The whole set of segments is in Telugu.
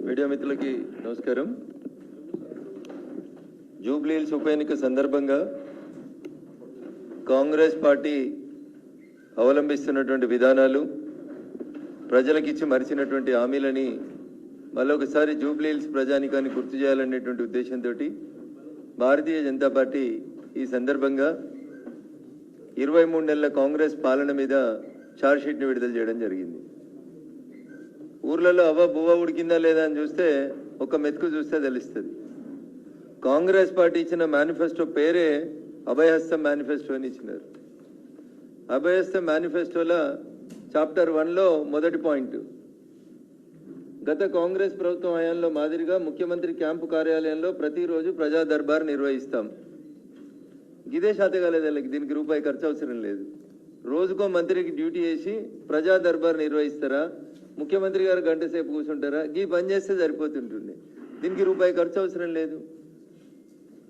మీడియా మిత్రులకి నమస్కారం. జూబ్లీ హిల్స్ ఉప ఎన్నిక సందర్భంగా కాంగ్రెస్ పార్టీ అవలంబిస్తున్నటువంటి విధానాలు, ప్రజలకిచ్చి మరిచినటువంటి హామీలని మళ్ళొకసారి జూబ్లీ హిల్స్ ప్రజానికాన్ని గుర్తు చేయాలనేటువంటి ఉద్దేశంతో భారతీయ జనతా పార్టీ ఈ సందర్భంగా 23 నెలల కాంగ్రెస్ పాలన మీద ఛార్జ్షీట్ని విడుదల చేయడం జరిగింది. ఊర్లలో బువ్వ ఉడికిందా లేదా అని చూస్తే ఒక మెతుకు చూస్తే తెలుస్తుంది. కాంగ్రెస్ పార్టీ ఇచ్చిన మేనిఫెస్టో పేరే అభయహస్తం మేనిఫెస్టో అని ఇచ్చినారు. అభయహస్తం మేనిఫెస్టోలో చాప్టర్ 1లో మొదటి పాయింట్, గత కాంగ్రెస్ ప్రభుత్వం హయాంలో మాదిరిగా ముఖ్యమంత్రి క్యాంపు కార్యాలయంలో ప్రతిరోజు ప్రజా దర్బార్ నిర్వహిస్తాం. ఇదే శాతకాలేదు, దీనికి రూపాయి ఖర్చు అవసరం లేదు. రోజుకో మంత్రికి డ్యూటీ చేసి ప్రజా దర్బార్ నిర్వహిస్తారా, ముఖ్యమంత్రి గారు గంట సేపు కూర్చుంటారా, ఈ పని చేస్తే సరిపోతుంటుండే. దీనికి రూపాయి ఖర్చు అవసరం లేదు.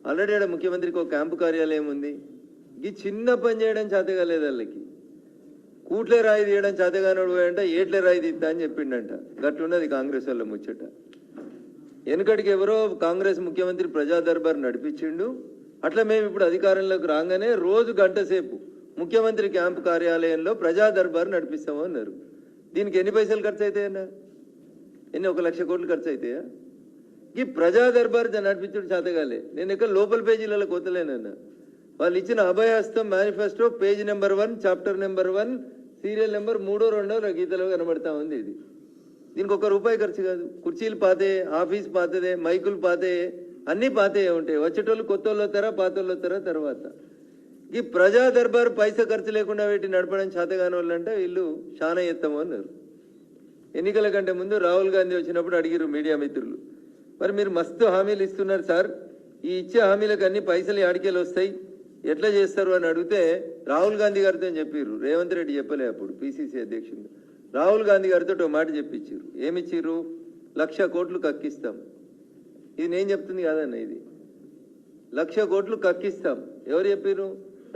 ఆల్రెడీ ఆడ ముఖ్యమంత్రికి ఒక క్యాంపు కార్యాలయం ఉంది. ఈ చిన్న పని చేయడం చేతగాలేదు వాళ్ళకి. కూట్లే రాయి తీయడం చేతగానోడు పోయంట, ఏట్లే రాయి తీస్తా అని చెప్పిండంట. గట్లున్నది కాంగ్రెస్ వాళ్ళ ముచ్చట. వెనుకటికి ఎవరో కాంగ్రెస్ ముఖ్యమంత్రి ప్రజా దర్బార్ నడిపించిండు. అట్లా మేము ఇప్పుడు అధికారంలోకి రాగానే రోజు గంట సేపు ముఖ్యమంత్రి క్యాంపు కార్యాలయంలో ప్రజా దర్బార్ నడిపిస్తాము అన్నారు. దీనికి ఎన్ని పైసలు ఖర్చు అవుతాయన్నా? 1 లక్ష కోట్లు ఖర్చు అవుతాయా? ఈ ప్రజా దర్బార్ నడిపించడం చేతగాలే. నేను ఎక్కడ లోపల పేజీలలో కోతలేనన్నా. వాళ్ళు ఇచ్చిన Abhayahastam manifesto page number 1, chapter number 1, serial number 3, 2 గీతలో కనబడతా ఉంది. దీనికి 1 రూపాయి ఖర్చు కాదు. కుర్చీలు పాతే, ఆఫీస్ పాతదే, మైకులు పాతే, అన్నీ పాతే ఉంటాయి. వచ్చేటోళ్ళు కొత్త వాళ్ళు వస్తారా, పాత వాళ్ళు వస్తారా తర్వాత. ఈ ప్రజా దర్బార్ పైసా ఖర్చు లేకుండా వీటిని నడపడం చేతగాని వాళ్ళు అంటే వీళ్ళు చాలా ఎత్తము అన్నారు. ఎన్నికల కంటే ముందు రాహుల్ గాంధీ వచ్చినప్పుడు అడిగిరు మీడియా మిత్రులు, మరి మీరు మస్తు హామీలు ఇస్తున్నారు సార్, ఈ ఇచ్చే హామీలకు అన్ని పైసలు ఆడికేలు వస్తాయి, ఎట్లా చేస్తారు అని అడిగితే రాహుల్ గాంధీ గారితో చెప్పిర్రు. రేవంత్ రెడ్డి చెప్పలే అప్పుడు పిసిసి అధ్యక్షుడు. రాహుల్ గాంధీ గారితో ఒక మాట చెప్పించారు. ఏమిచ్చిర్రు? 1,00,000 కోట్లు కక్కిస్తాం. ఇది నేను చెప్తుంది కాదన్న, ఇది 1,00,000 కోట్లు కక్కిస్తాం. ఎవరు చెప్పారు?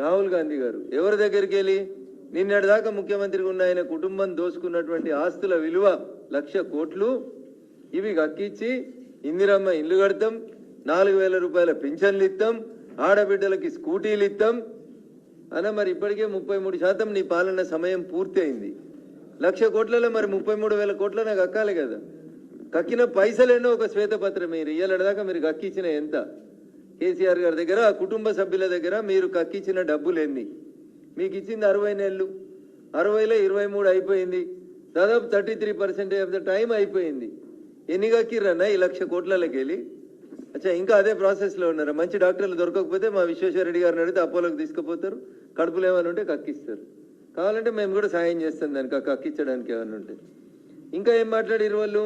రాహుల్ గాంధీ గారు. ఎవరి దగ్గరికి వెళ్ళి? నిన్నటిదాకా ముఖ్యమంత్రిగా ఉన్న ఆయన కుటుంబం దోసుకున్నటువంటి ఆస్తుల విలువ 1,00,000 కోట్లు. ఇవి కక్కించి ఇందిరమ్మ ఇల్లు కడతాం, 4,000 రూపాయల పింఛన్లు ఇస్తాం, ఆడబిడ్డలకి స్కూటీలు ఇస్తాం అన్న. మరి ఇప్పటికే 33% నీ పాలన సమయం పూర్తి అయింది. 1,00,000 కోట్లలో మరి 33,000 కోట్ల నాకు కక్కాలి కదా. కక్కిన పైసలేనో ఒక శ్వేతపత్రం మీరు ఇయ్యాలదాకా మీరు కక్కించిన ఎంత? కేసీఆర్ గారి దగ్గర, కుటుంబ సభ్యుల దగ్గర మీరు కక్కించిన డబ్బులు ఎన్ని? మీకు ఇచ్చింది 60 నెలలు, 60లో 23 అయిపోయింది. దాదాపు 33% ఆఫ్ ద టైం అయిపోయింది. ఎన్ని కక్కిర్రన్నా ఈ 1,00,000 కోట్లకి వెళ్ళి? అచ్చా, ఇంకా అదే ప్రాసెస్లో ఉన్నారా? మంచి డాక్టర్లు దొరకకపోతే మా విశ్వేశ్వరరెడ్డి గారిని అడిగితే అపోలోకి తీసుకుపోతారు. కడుపులు ఏమైనా ఉంటే కక్కిస్తారు. కావాలంటే మేము కూడా సాయం చేస్తాం దానికి, కక్కించడానికి ఏమైనా ఉంటే. ఇంకా ఏం మాట్లాడిరు వాళ్ళు?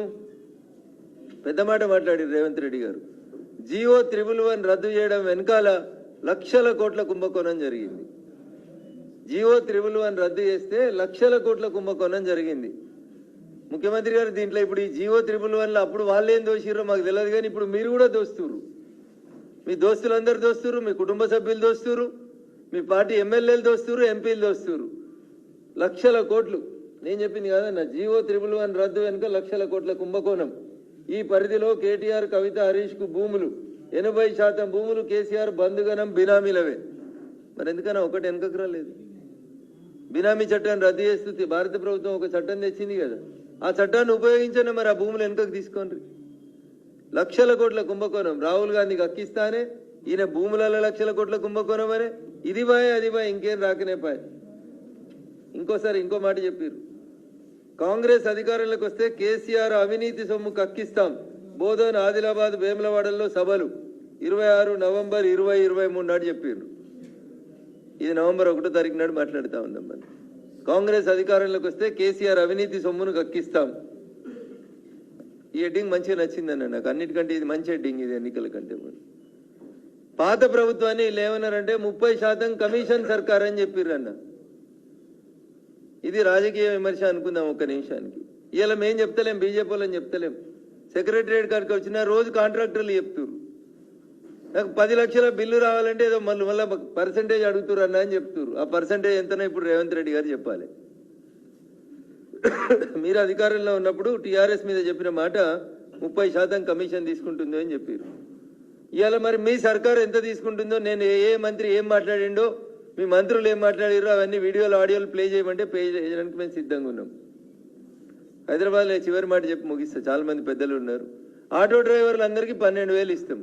పెద్ద మాట మాట్లాడిరు రేవంత్ రెడ్డి గారు. జియో 111 రద్దు చేయడం వెనకాల 1,00,000 కోట్ల కుంభకోణం జరిగింది. జియో 111 రద్దు చేస్తే 1,00,000 కోట్ల కుంభకోణం జరిగింది. ముఖ్యమంత్రి గారు దీంట్లో ఇప్పుడు ఈ జియో 111లో అప్పుడు వాళ్ళు ఏం దోషిరో మాకు తెలియదు, కానీ ఇప్పుడు మీరు కూడా దోస్తురు. మీ దోస్తులందరూ దోస్తురు, మీ కుటుంబ సభ్యులు దోస్తురు, మీ పార్టీ ఎమ్మెల్యేలు దోస్తురు, ఎంపీలు దోస్తురు. 1,00,000 కోట్లు. నేను చెప్పింది కాదన్న, జియో 111 రద్దు వెనుక 1,00,000 కోట్ల కుంభకోణం. ఈ పరిధిలో కేటీఆర్, కవిత, హరీష్ కు భూములు 80% భూములు కేసీఆర్ బంధుగణం బినామీలవే. మరి ఎందుకన్నా ఒకటి వెనుకకు రాలేదు? బినామీ చట్టాన్ని రద్దు చేస్తూ భారత ప్రభుత్వం ఒక చట్టం తెచ్చింది కదా, ఆ చట్టాన్ని ఉపయోగించండి. మరి ఆ భూములు వెనుకకు తీసుకోండి. 1,00,000 కోట్ల కుంభకోణం రాహుల్ గాంధీకి అక్కిస్తానే, ఈయన భూములలో 1,00,000 కోట్ల కుంభకోణం అనే. ఇది బాయ్ అది బాయ్, ఇంకేం రాకనే పాయ్. ఇంకోసారి ఇంకో మాట చెప్పారు, కాంగ్రెస్ అధికారంలోకి వస్తే కేసీఆర్ అవినీతి సొమ్ము కక్కిస్తాం. బోధన్, ఆదిలాబాద్, వేములవాడల్లో సభలు 26 నవంబర్ 2023 నాడు చెప్పారు. ఇది నవంబర్ 1వ తారీఖు నాడు మాట్లాడుతూ ఉన్నాం. మనం కాంగ్రెస్ అధికారంలోకి వస్తే కేసీఆర్ అవినీతి సొమ్మును కక్కిస్తాం. ఈ హెడ్డింగ్ మంచిగా నచ్చిందన్న నాకు, అన్నిటికంటే ఇది మంచి హెడ్డింగ్. ఇది ఎన్నికల కంటే ముందు పాత ప్రభుత్వాన్ని వీళ్ళు ఏమన్నారంటే 30% కమిషన్ సర్కార్ అని చెప్పిర్రన్న. ఇది రాజకీయ విమర్శ అనుకుందాం ఒక్క నిమిషానికి. ఇలా మేము చెప్తలేం, బీజేపీ వాళ్ళని చెప్తలేం. సెక్రటరియట్ కాడికి వచ్చిన రోజు కాంట్రాక్టర్లు చెప్తున్నారు నాకు 10 లక్షల బిల్లు రావాలంటే ఏదో మళ్ళీ పర్సంటేజ్ అడుగుతున్నారు అన్న అని చెప్తున్నారు. ఆ పర్సంటేజ్ ఎంతనో ఇప్పుడు రేవంత్ రెడ్డి గారు చెప్పాలి. మీరు అధికారంలో ఉన్నప్పుడు టీఆర్ఎస్ మీద చెప్పిన మాట 30% కమిషన్ తీసుకుంటుందో అని చెప్పారు. ఇవాళ మరి మీ సర్కారు ఎంత తీసుకుంటుందో, నేను ఏ మంత్రి ఏం మాట్లాడిండో, మీ మంత్రులు ఏం మాట్లాడారో అవన్నీ వీడియోలు ఆడియోలు ప్లే చేయమంటే ప్లే చేయడానికి మేము సిద్ధంగా ఉన్నాం. హైదరాబాద్లో చివరి మాట చెప్పి ముగిస్తా, చాలా మంది పెద్దలు ఉన్నారు. ఆటో డ్రైవర్లు అందరికీ 12,000 ఇస్తాం.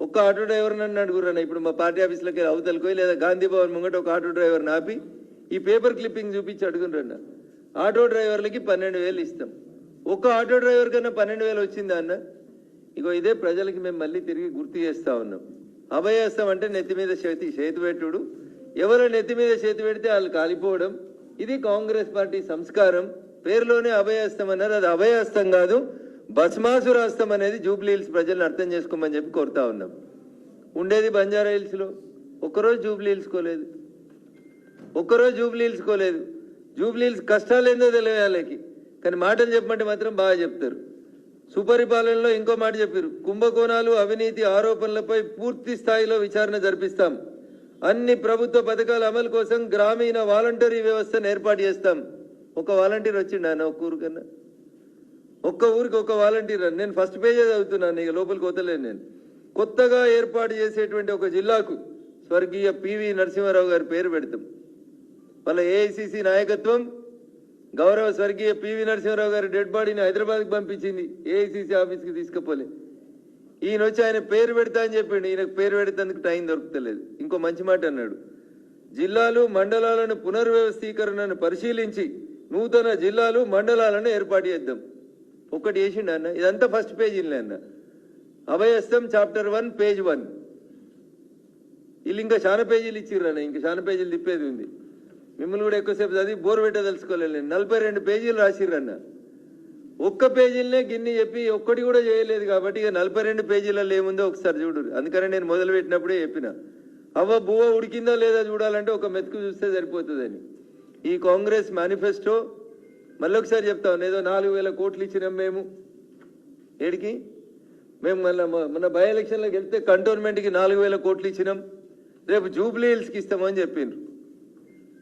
ఒక్క ఆటో డ్రైవర్ నన్ను అడుగురన్న, ఇప్పుడు మా పార్టీ ఆఫీస్లోకి అవతలకోయి లేదా గాంధీ భవన్ ముంగట ఒక ఆటో డ్రైవర్ ఆపి ఈ పేపర్ క్లిప్పింగ్ చూపించి అడుగురన్న, ఆటో డ్రైవర్లకి 12,000 ఇస్తాం. ఒక్క ఆటో డ్రైవర్ కన్నా 12,000 వచ్చిందా అన్న? ఇగో ఇదే ప్రజలకి మేము మళ్ళీ తిరిగి గుర్తు చేస్తూ ఉన్నాం. అభయహస్తం అంటే నెత్తి మీద చేతి పెట్టుడు, ఎవరు నెత్తి మీద చేతి పెడితే వాళ్ళు కాలిపోవడం. ఇది కాంగ్రెస్ పార్టీ సంస్కారం. పేరులోనే అభయహస్తం అన్నారు, అది అభయహస్తం కాదు, భస్మాసురాస్తం అనేది జూబ్లీ హిల్స్ ప్రజలను అర్థం చేసుకోమని చెప్పి కోరుతా ఉన్నాం. ఉండేది బంజారా హిల్స్లో, ఒక్కరోజు జూబ్లీ హిల్స్కోలేదు, ఒక్కరోజు జూబ్లీ హిల్స్కోలేదు. జూబ్లీ హిల్స్ కష్టాలు ఏందో తెలియాలకి, కానీ మాటలు చెప్పమంటే మాత్రం బాగా చెప్తారు. సుపరిపాలనలో ఇంకో మాట చెప్పారు, కుంభకోణాలు అవినీతి ఆరోపణలపై పూర్తి స్థాయిలో విచారణ జరిపిస్తాం, అన్ని ప్రభుత్వ పథకాల అమలు కోసం గ్రామీణ వాలంటరీ వ్యవస్థను ఏర్పాటు చేస్తాం. ఒక వాలంటీర్ వచ్చిండు అన్న ఒక్క ఊరు కన్నా, ఒక్క ఊరికి ఒక వాలంటీర్. నేను ఫస్ట్ పేజే చదువుతున్నాను, ఇక లోపలికి పోతలేను. నేను కొత్తగా ఏర్పాటు చేసేటువంటి ఒక జిల్లాకు స్వర్గీయ పివి నరసింహారావు గారి పేరు పెడతాం. వాళ్ళ ఏఐసిసి నాయకత్వం గౌరవ స్వర్గీయ పివి నరసింహారావు గారి డెడ్ బాడీని హైదరాబాద్కి పంపించింది, ఏఐసిసి ఆఫీస్కి తీసుకుపోలే. ఈయన వచ్చి ఆయన పేరు పెడతా అని చెప్పిండు, ఈయనకు పేరు పెడతానికి టైం దొరుకుతలేదు. ఇంకో మంచి మాట అన్నాడు, జిల్లాలు మండలాలను పునర్వ్యవస్థీకరణను పరిశీలించి నూతన జిల్లాలు మండలాలను ఏర్పాటు చేద్దాం. ఒక్కటి చేసిండు అన్న, ఇదంతా ఫస్ట్ పేజీలే అన్న. అభయహస్తం చాప్టర్ 1 పేజ్ 1. వీళ్ళు ఇంకా చాలా పేజీలు ఇచ్చిర్రు అన్న, ఇంకా చాలా పేజీలు తిప్పేది ఉంది. మిమ్మల్ని కూడా ఎక్కువసేపు చదివి బోర్ పెట్ట తెలుసుకోలేదు. నేను 42 పేజీలు రాసిర్రన్న. ఒక్క పేజీలనే గిన్ని చెప్పి ఒక్కటి కూడా చేయలేదు. కాబట్టి ఇక 42 పేజీలలో ఏముందో ఒకసారి చూడు. అందుకని నేను మొదలు పెట్టినప్పుడే చెప్పిన, అవ్వ బువ్వ ఉడికిందా లేదా చూడాలంటే ఒక మెతుకు చూస్తే సరిపోతుందని. ఈ కాంగ్రెస్ మేనిఫెస్టో మళ్ళీ ఒకసారి చెప్తా ఉన్నా, ఏదో 4,000 కోట్లు ఇచ్చినాం మేము. ఏడికి? మేము మన బై ఎలక్షన్లోకి వెళ్తే కంటోన్మెంట్కి 4,000 కోట్లు ఇచ్చినాం, రేపు జూబ్లీ హిల్స్కి ఇస్తామని చెప్పిండ్రు.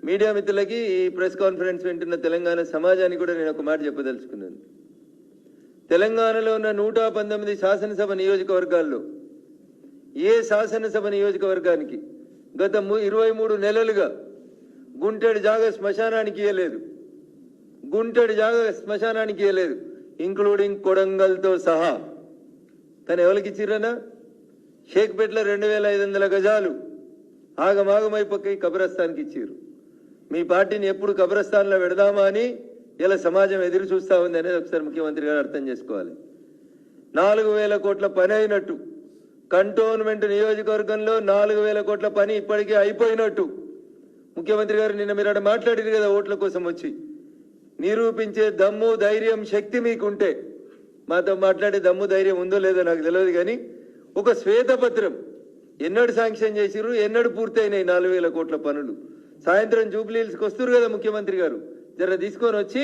మీడియా మిత్రులకి ఈ ప్రెస్ కాన్ఫరెన్స్ వింటున్న తెలంగాణ సమాజానికి కూడా నేను ఒక మాట చెప్పదలుచుకున్నాను. తెలంగాణలో ఉన్న 119 శాసనసభ నియోజకవర్గాల్లో ఏ శాసనసభ నియోజకవర్గానికి గత 23 నెలలుగా గుంటెడు జాగా శ్మశానానికి ఇవ్వలేదు, గుంటెడు జాగా శ్మశానానికి ఇవ్వలేదు, ఇంక్లూడింగ్ కొడంగల్తో సహా. కానీ ఎవరికి ఇచ్చిర్రనా? షేక్పేటలో 2,500 గజాలు ఆగమాగమైపోయి కబ్రస్థాన్కి ఇచ్చిర్రు. మీ పార్టీని ఎప్పుడు కబ్రస్థాన్లో పెడదామా అని ఇలా సమాజం ఎదురు చూస్తూ ఉంది అనేది ఒకసారి ముఖ్యమంత్రి గారు అర్థం చేసుకోవాలి. 4,000 కోట్ల పని అయినట్టు, కంటోన్మెంట్ నియోజకవర్గంలో 4,000 కోట్ల పని ఇప్పటికే అయిపోయినట్టు ముఖ్యమంత్రి గారు నిన్న మీరు అక్కడ మాట్లాడారు కదా, ఓట్ల కోసం వచ్చి నిరూపించే దమ్ము ధైర్యం శక్తి మీకుంటే, మాతో మాట్లాడే దమ్ము ధైర్యం ఉందో లేదో నాకు తెలియదు, కానీ ఒక శ్వేతపత్రం ఎన్నడు శాంక్షన్ చేసిర్రు, ఎన్నడు పూర్తయినాయి 4,000 కోట్ల పనులు. సాయంత్రం జూబ్లీ హిల్స్కి వస్తున్నారు కదా ముఖ్యమంత్రి గారు, జర తీసుకొని వచ్చి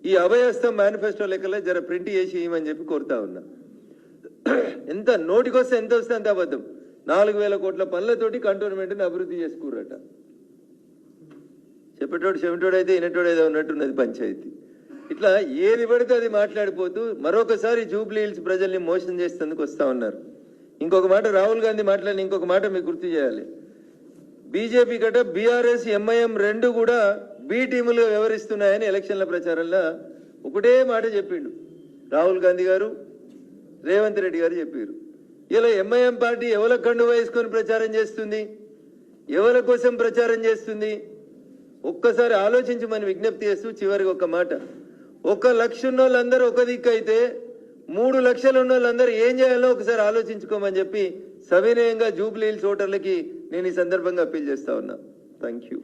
ఈ అభయహస్తం మేనిఫెస్టో లెక్కలే జర ప్రింట్ చేసి ఇవ్వమని చెప్పి కోరుతా ఉన్నా. ఎంత నోటికొస్తే ఎంత వస్తే అంత అబద్ధం. 4,000 కోట్ల పనులతోటి కంటోన్మెంట్ని అభివృద్ధి చేసుకుర్రట. చెప్పేటోడు చెవిటోడైతే వినేటోడైతే ఉన్నట్టున్నది పంచాయతీ. ఇట్లా ఏది పడితే అది మాట్లాడిపోతూ మరొకసారి జూబ్లీ హిల్స్ ప్రజల్ని మోసం చేసేందుకు వస్తూ ఉన్నారు. ఇంకొక మాట రాహుల్ గాంధీ మాట్లాడిన ఇంకొక మాట మీకు గుర్తు చేయాలి. బీజేపీ గట బీఆర్ఎస్ ఎంఐఎం 2 కూడా బి టీములుగా వ్యవహరిస్తున్నాయని ఎలక్షన్ల ప్రచారంలో ఒకటే మాట చెప్పిండు రాహుల్ గాంధీ గారు, రేవంత్ రెడ్డి గారు చెప్పారు. ఇలా ఎంఐఎం పార్టీ ఎవరి కండు వేసుకొని ప్రచారం చేస్తుంది, ఎవరి కోసం ప్రచారం చేస్తుంది ఒక్కసారి ఆలోచించమని విజ్ఞప్తి చేస్తూ చివరికి ఒక మాట, 1 లక్ష ఉన్న వాళ్ళందరూ ఒక దిక్కు అయితే 3 లక్షలు ఉన్న వాళ్ళందరూ ఏం చేయాలో ఒకసారి ఆలోచించుకోమని చెప్పి సవినయంగా జూబ్లీ హిల్స్ ఓటర్లకి నేను ఈ సందర్భంగా అప్పీల్ చేస్తా ఉన్నా. Thank you.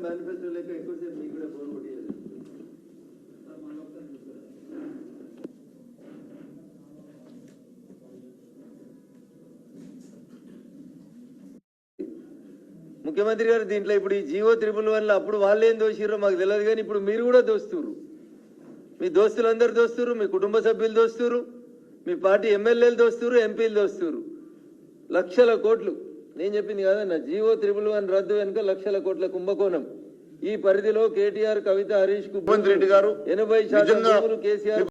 మేనిఫెస్టో లెక్క ఎక్కువసేపు మీకు కూడా బోర్ కొట్టేది. ముఖ్యమంత్రి గారు దీంట్లో ఇప్పుడు ఈ జీవో 311 అప్పుడు వాళ్ళు ఏం దోషిర్రో మాకు తెలియదు, కానీ ఇప్పుడు మీరు కూడా దోస్తురు, మీ దోస్తులందరూ దోస్తురు, మీ కుటుంబ సభ్యులు దోస్తురు, మీ పార్టీ ఎమ్మెల్యేలు దోస్తురు, ఎంపీలు దోస్తురు. లక్షల కోట్లు నేను చెప్పింది కదా నా జీవో 311 రద్దు వెనుక లక్షల కోట్ల కుంభకోణం. ఈ పరిధిలో కేటీఆర్, కవిత, హరీష్ కు రేవంత్ రెడ్డి గారు 80% నిజంగా భూములు కేసీఆర్